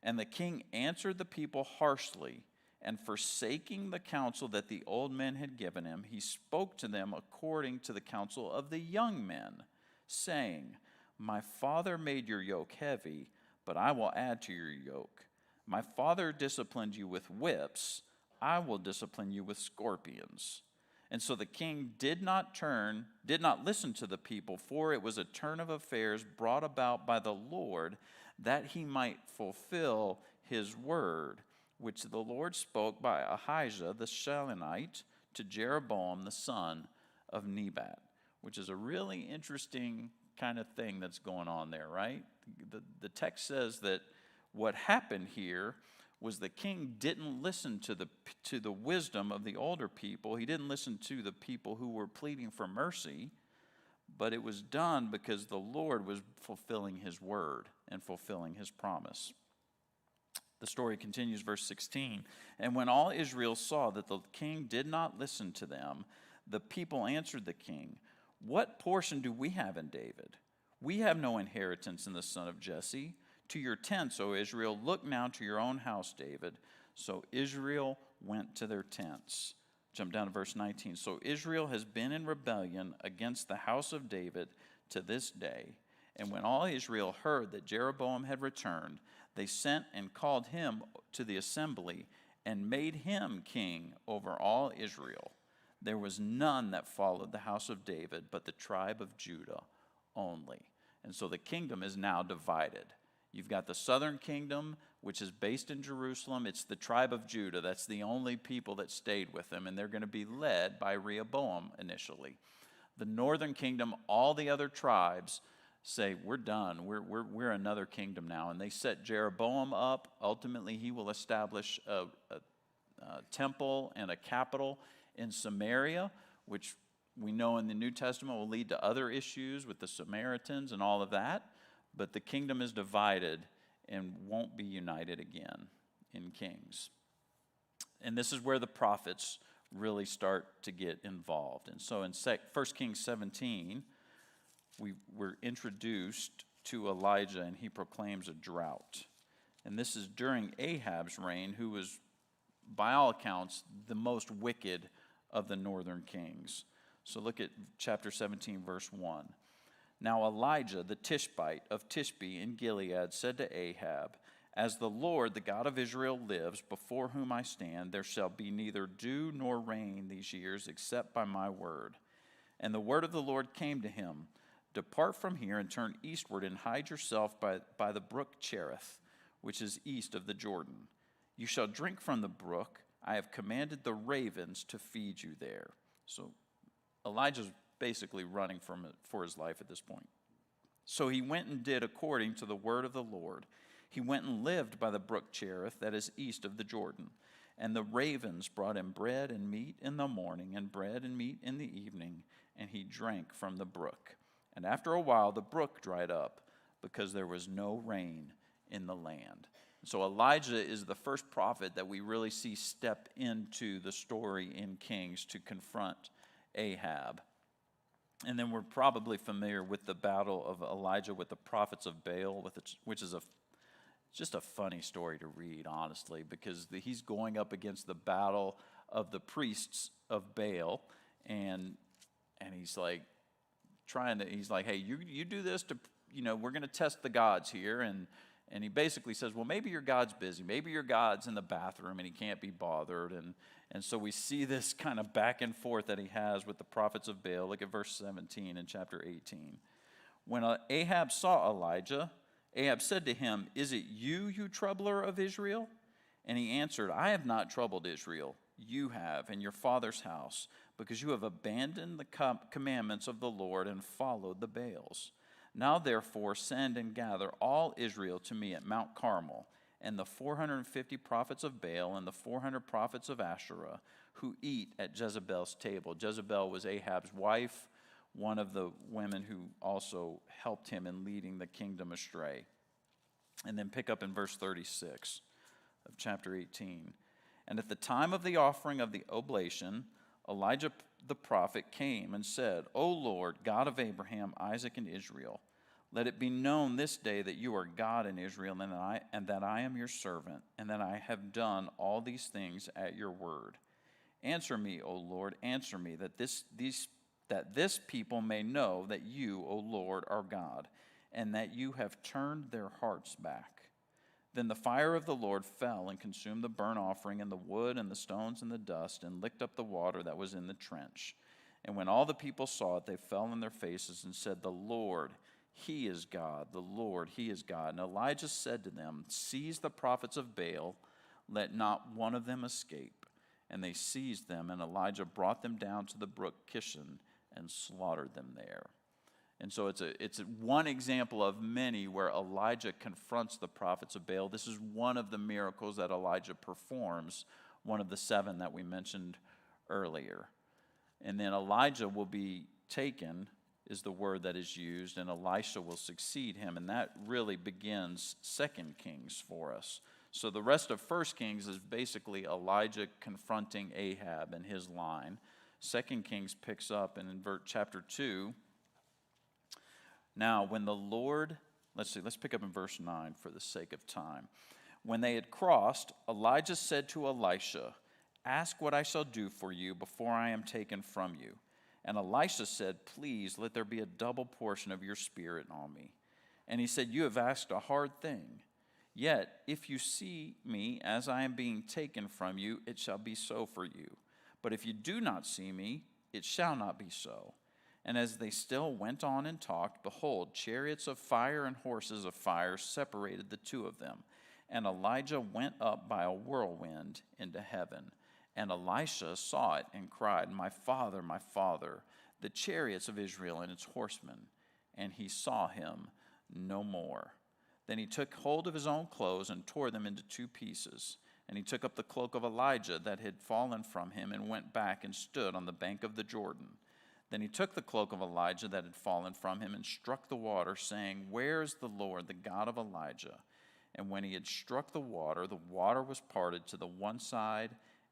And the king answered the people harshly, and forsaking the counsel that the old men had given him, he spoke to them according to the counsel of the young men, saying, my father made your yoke heavy, but I will add to your yoke. My father disciplined you with whips, I will discipline you with scorpions. And so the king did not listen to the people, for it was a turn of affairs brought about by the Lord, that he might fulfill his word, which the Lord spoke by Ahijah the Shilonite to Jeroboam the son of Nebat, which is a really interesting kind of thing that's going on there, right? The text says that what happened here was the king didn't listen to the wisdom of the older people. He didn't listen to the people who were pleading for mercy, but it was done because the Lord was fulfilling his word and fulfilling his promise. The story continues, verse 16. And when all Israel saw that the king did not listen to them, the people answered the king, what portion do we have in David? We have no inheritance in the son of Jesse. To your tents, O Israel, look now to your own house, David. So Israel went to their tents. Jump down to verse 19. So Israel has been in rebellion against the house of David to this day. And when all Israel heard that Jeroboam had returned, they sent and called him to the assembly and made him king over all Israel. There was none that followed the house of David, but the tribe of Judah only. And so the kingdom is now divided. You've got the southern kingdom, which is based in Jerusalem. It's the tribe of Judah. That's the only people that stayed with them, and they're going to be led by Rehoboam initially. The northern kingdom, all the other tribes say, we're done. We're another kingdom now. And they set Jeroboam up. Ultimately, he will establish a temple and a capital in Samaria, which we know in the New Testament will lead to other issues with the Samaritans and all of that. But the kingdom is divided and won't be united again in Kings. And this is where the prophets really start to get involved. And so in 1 Kings 17, we're introduced to Elijah, and he proclaims a drought. And this is during Ahab's reign, who was, by all accounts, the most wicked of the northern kings. So look at chapter 17, verse 1. Now Elijah the Tishbite of Tishbe in Gilead said to Ahab, As the Lord, the God of Israel, lives, before whom I stand, there shall be neither dew nor rain these years, except by my word. And the word of the Lord came to him, Depart from here and turn eastward and hide yourself by the brook Cherith, which is east of the Jordan. You shall drink from the brook. I have commanded the ravens to feed you there. So Elijah's basically running for his life at this point. So he went and did according to the word of the Lord. He went and lived by the brook Cherith, that is east of the Jordan. And the ravens brought him bread and meat in the morning, and bread and meat in the evening, and he drank from the brook. And after a while the brook dried up, because there was no rain in the land. So Elijah is the first prophet that we really see step into the story in Kings to confront Ahab. And then we're probably familiar with the battle of Elijah with the prophets of Baal, which is just a funny story to read, honestly, because he's going up against the battle of the priests of Baal, and he's like he's like, hey, you do this to, we're going to test the gods here, and he basically says, well, maybe your God's busy, maybe your God's in the bathroom and he can't be bothered, and so we see this kind of back and forth that he has with the prophets of Baal. Look at verse 17 in chapter 18. When Ahab saw Elijah, Ahab said to him, Is it you troubler of Israel? And he answered, I have not troubled Israel. You have, and your father's house, because you have abandoned the commandments of the Lord and followed the Baals. Now therefore send and gather all Israel to me at Mount Carmel, and the 450 prophets of Baal and the 400 prophets of Asherah who eat at Jezebel's table. Jezebel was Ahab's wife, one of the women who also helped him in leading the kingdom astray. And then pick up in verse 36 of chapter 18. And at the time of the offering of the oblation, Elijah the prophet came and said, O Lord, God of Abraham, Isaac, and Israel, let it be known this day that you are God in Israel, and that I am your servant, and that I have done all these things at your word. Answer me, O Lord, answer me, that this people may know that you, O Lord, are God, and that you have turned their hearts back. Then the fire of the Lord fell and consumed the burnt offering and the wood and the stones and the dust, and licked up the water that was in the trench. And when all the people saw it, they fell on their faces and said, The Lord, He is God, the Lord, He is God. And Elijah said to them, Seize the prophets of Baal, let not one of them escape. And they seized them, and Elijah brought them down to the brook Kishon and slaughtered them there. And so it's one example of many where Elijah confronts the prophets of Baal. This is one of the miracles that Elijah performs, one of the 7 that we mentioned earlier. And then Elijah will be taken, is the word that is used, and Elisha will succeed him, and that really begins 2 Kings for us. So the rest of 1 Kings is basically Elijah confronting Ahab and his line. 2 Kings picks up in chapter 2. Now, when the Lord, let's pick up in verse 9 for the sake of time. When they had crossed, Elijah said to Elisha, Ask what I shall do for you before I am taken from you. And Elisha said, Please let there be a double portion of your spirit on me. And he said, You have asked a hard thing. Yet, if you see me as I am being taken from you, it shall be so for you. But if you do not see me, it shall not be so. And as they still went on and talked, behold, chariots of fire and horses of fire separated the two of them. And Elijah went up by a whirlwind into heaven. And Elisha saw it and cried, My father, the chariots of Israel and its horsemen. And he saw him no more. Then he took hold of his own clothes and tore them into 2 pieces. And he took up the cloak of Elijah that had fallen from him and went back and stood on the bank of the Jordan. Then he took the cloak of Elijah that had fallen from him and struck the water, saying, Where is the Lord, the God of Elijah? And when he had struck the water was parted to the one side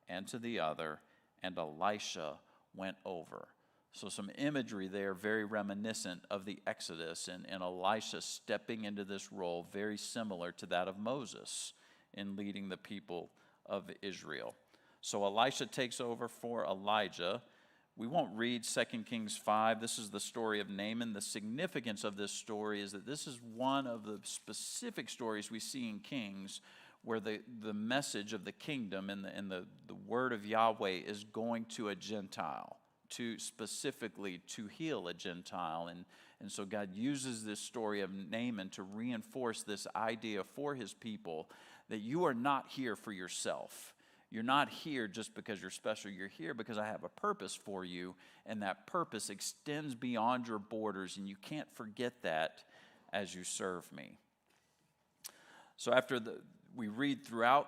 and to the other, and Elisha went over. So some imagery there, very reminiscent of the Exodus, and Elisha stepping into this role, very similar to that of Moses in leading the people of Israel. So Elisha takes over for Elijah. We won't read 2 Kings 5. This is the story of Naaman. The significance of this story is that this is one of the specific stories we see in Kings where the message of the kingdom and the word of Yahweh is going to a Gentile, specifically to heal a Gentile. And so God uses this story of Naaman to reinforce this idea for his people that you are not here for yourself. You're not here just because you're special. You're here because I have a purpose for you, and that purpose extends beyond your borders, and you can't forget that as you serve me. So after we read throughout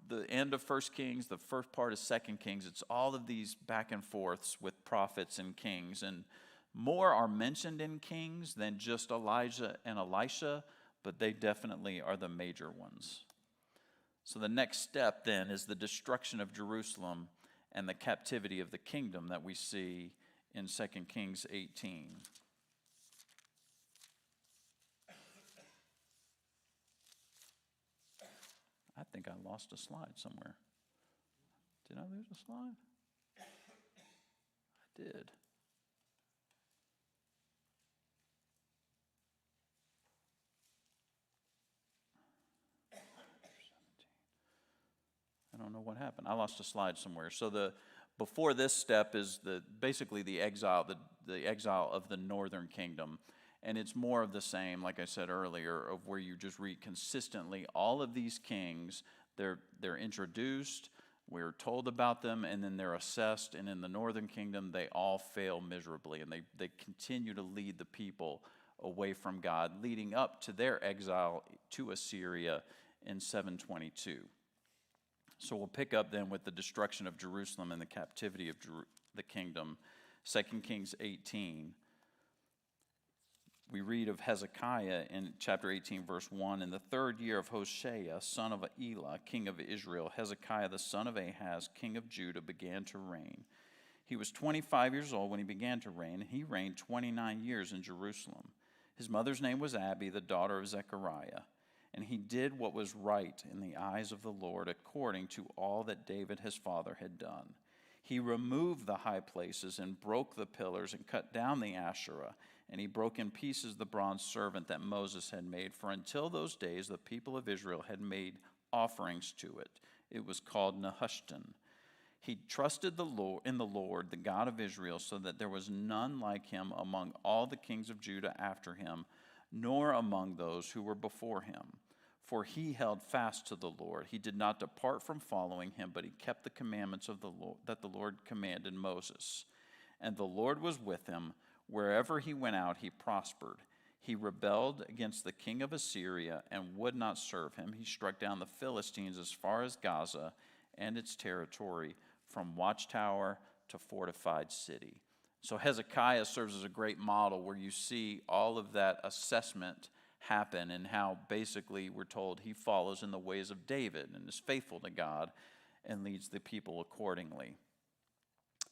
the end of 1 Kings, the first part of 2 Kings, it's all of these back and forths with prophets and kings, and more are mentioned in Kings than just Elijah and Elisha, but they definitely are the major ones. So the next step then is the destruction of Jerusalem and the captivity of the kingdom that we see in 2 Kings 18. I think I lost a slide somewhere. Did I lose a slide? I did. I don't know what happened. I lost a slide somewhere. So before this step is basically the exile of the northern kingdom. And it's more of the same, like I said earlier, of where you just read consistently all of these kings, they're introduced, we're told about them, and then they're assessed. And in the northern kingdom, they all fail miserably, and they continue to lead the people away from God, leading up to their exile to Assyria in 722. So we'll pick up then with the destruction of Jerusalem and the captivity of the kingdom, 2 Kings 18. We read of Hezekiah in chapter 18, verse 1. In the third year of Hoshea, son of Elah, king of Israel, Hezekiah, the son of Ahaz, king of Judah, began to reign. He was 25 years old when he began to reign, and he reigned 29 years in Jerusalem. His mother's name was Abi, the daughter of Zechariah. And he did what was right in the eyes of the Lord, according to all that David his father had done. He removed the high places and broke the pillars and cut down the Asherah. And he broke in pieces the bronze serpent that Moses had made. For until those days, the people of Israel had made offerings to it. It was called Nehushtan. He trusted in the Lord, the God of Israel, so that there was none like him among all the kings of Judah after him, nor among those who were before him. For he held fast to the Lord. He did not depart from following him, but he kept the commandments of the Lord that the Lord commanded Moses. And the Lord was with him. Wherever he went out, he prospered. He rebelled against the king of Assyria and would not serve him. He struck down the Philistines as far as Gaza and its territory, from watchtower to fortified city. So Hezekiah serves as a great model where you see all of that assessment happen and how basically we're told he follows in the ways of David and is faithful to God and leads the people accordingly.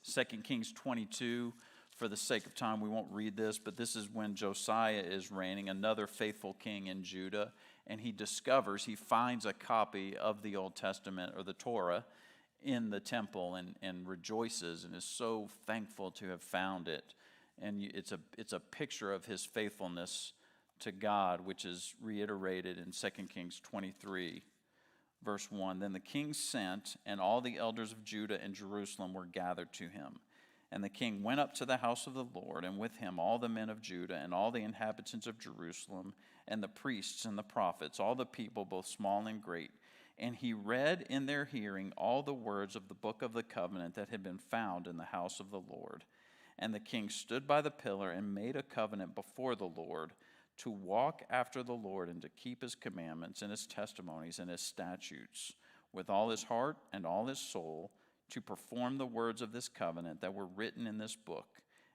2 Kings 22, for the sake of time, we won't read this, but this is when Josiah is reigning, another faithful king in Judah, and he finds a copy of the Old Testament or the Torah in the temple and rejoices and is so thankful to have found it. And it's a picture of his faithfulness to God, which is reiterated in 2 Kings 23, verse 1. Then the king sent, and all the elders of Judah and Jerusalem were gathered to him. And the king went up to the house of the Lord, and with him all the men of Judah and all the inhabitants of Jerusalem, and the priests and the prophets, all the people, both small and great. And he read in their hearing all the words of the book of the covenant that had been found in the house of the Lord. And the king stood by the pillar and made a covenant before the Lord to walk after the Lord and to keep his commandments and his testimonies and his statutes with all his heart and all his soul, to perform the words of this covenant that were written in this book.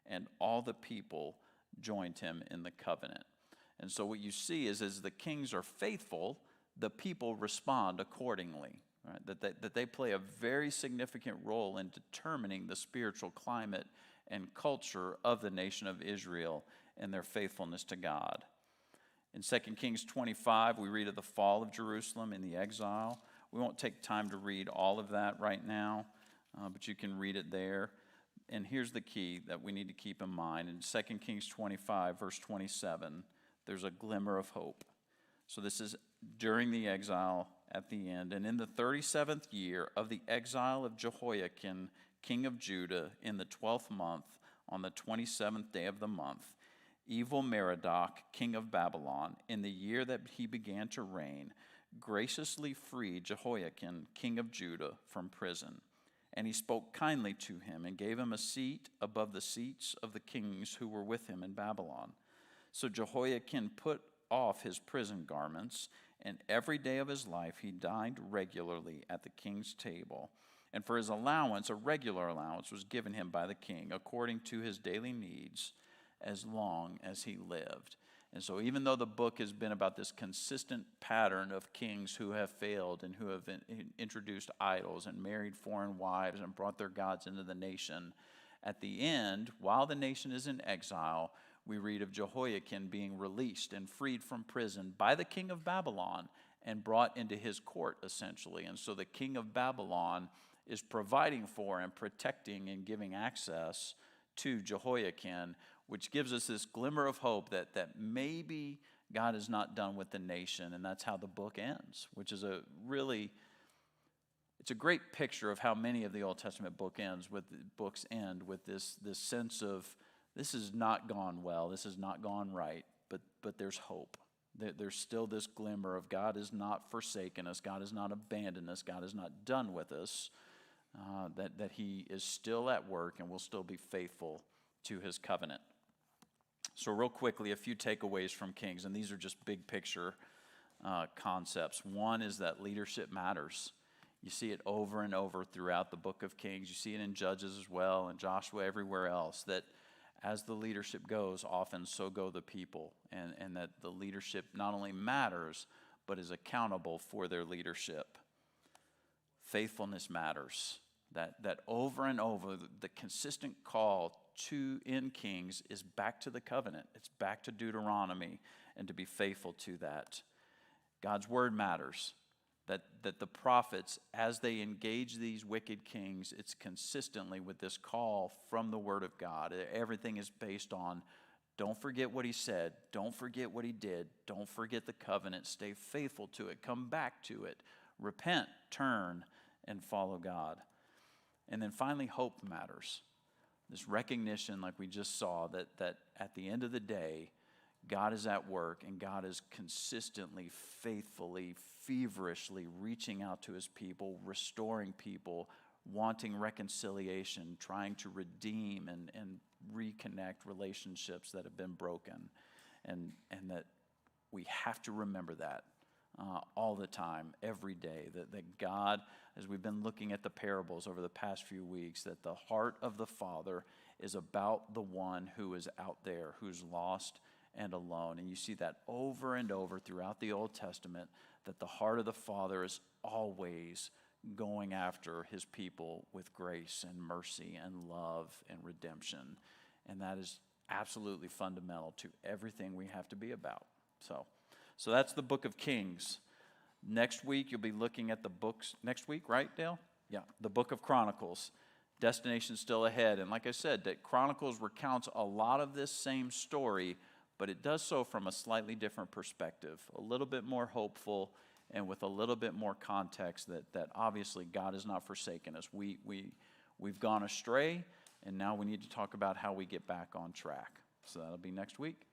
And all the people joined him in the covenant. And so what you see is as the kings are faithful, the people respond accordingly. Right? That they play a very significant role in determining the spiritual climate and culture of the nation of Israel and their faithfulness to God. In 2 Kings 25, we read of the fall of Jerusalem in the exile. We won't take time to read all of that right now, but you can read it there. And here's the key that we need to keep in mind. In 2 Kings 25, verse 27, there's a glimmer of hope. So this is during the exile at the end. And in the 37th year of the exile of Jehoiakim, king of Judah, in the 12th month, on the 27th day of the month, Evil-Merodach, king of Babylon, in the year that he began to reign, graciously freed Jehoiakim, king of Judah, from prison. And he spoke kindly to him and gave him a seat above the seats of the kings who were with him in Babylon. So Jehoiakim put off his prison garments, and every day of his life he dined regularly at the king's table. And for his allowance, a regular allowance was given him by the king, according to his daily needs, as long as he lived. And so even though the book has been about this consistent pattern of kings who have failed and who have introduced idols and married foreign wives and brought their gods into the nation, at the end, while the nation is in exile, we read of Jehoiakim being released and freed from prison by the king of Babylon and brought into his court, essentially. And so the king of Babylon is providing for and protecting and giving access to Jehoiakim, which gives us this glimmer of hope that maybe God is not done with the nation, and that's how the book ends, which is it's a great picture of how many of the Old Testament books end with this sense of this has not gone well, this has not gone right, but there's hope. There's still this glimmer of God has not forsaken us, God has not abandoned us, God is not done with us, that he is still at work and will still be faithful to his covenant. So real quickly, a few takeaways from Kings, and these are just big picture concepts. One is that leadership matters. You see it over and over throughout the book of Kings. You see it in Judges as well, and Joshua, everywhere else, that as the leadership goes, often so go the people, and that the leadership not only matters, but is accountable for their leadership. Faithfulness matters. That over and over, the consistent call in Kings is back to the covenant. It's back to Deuteronomy and to be faithful to that. God's word matters. That the prophets, as they engage these wicked kings, it's consistently with this call from the word of God. Everything is based on don't forget what he said. Don't forget what he did. Don't forget the covenant. Stay faithful to it. Come back to it. Repent, turn, and follow God. And then finally, hope matters. This recognition, like we just saw, that at the end of the day, God is at work and God is consistently, faithfully, feverishly reaching out to his people, restoring people, wanting reconciliation, trying to redeem and reconnect relationships that have been broken. And that we have to remember that all the time, every day, that God, as we've been looking at the parables over the past few weeks, that the heart of the Father is about the one who is out there, who's lost and alone. And you see that over and over throughout the Old Testament, that the heart of the Father is always going after his people with grace and mercy and love and redemption. And that is absolutely fundamental to everything we have to be about. So that's the book of Kings. Next week, you'll be looking at the books. Next week, right, Dale? Yeah, the book of Chronicles. Destination still ahead. And like I said, that Chronicles recounts a lot of this same story, but it does so from a slightly different perspective, a little bit more hopeful and with a little bit more context that obviously God has not forsaken us. We've gone astray, and now we need to talk about how we get back on track. So that'll be next week.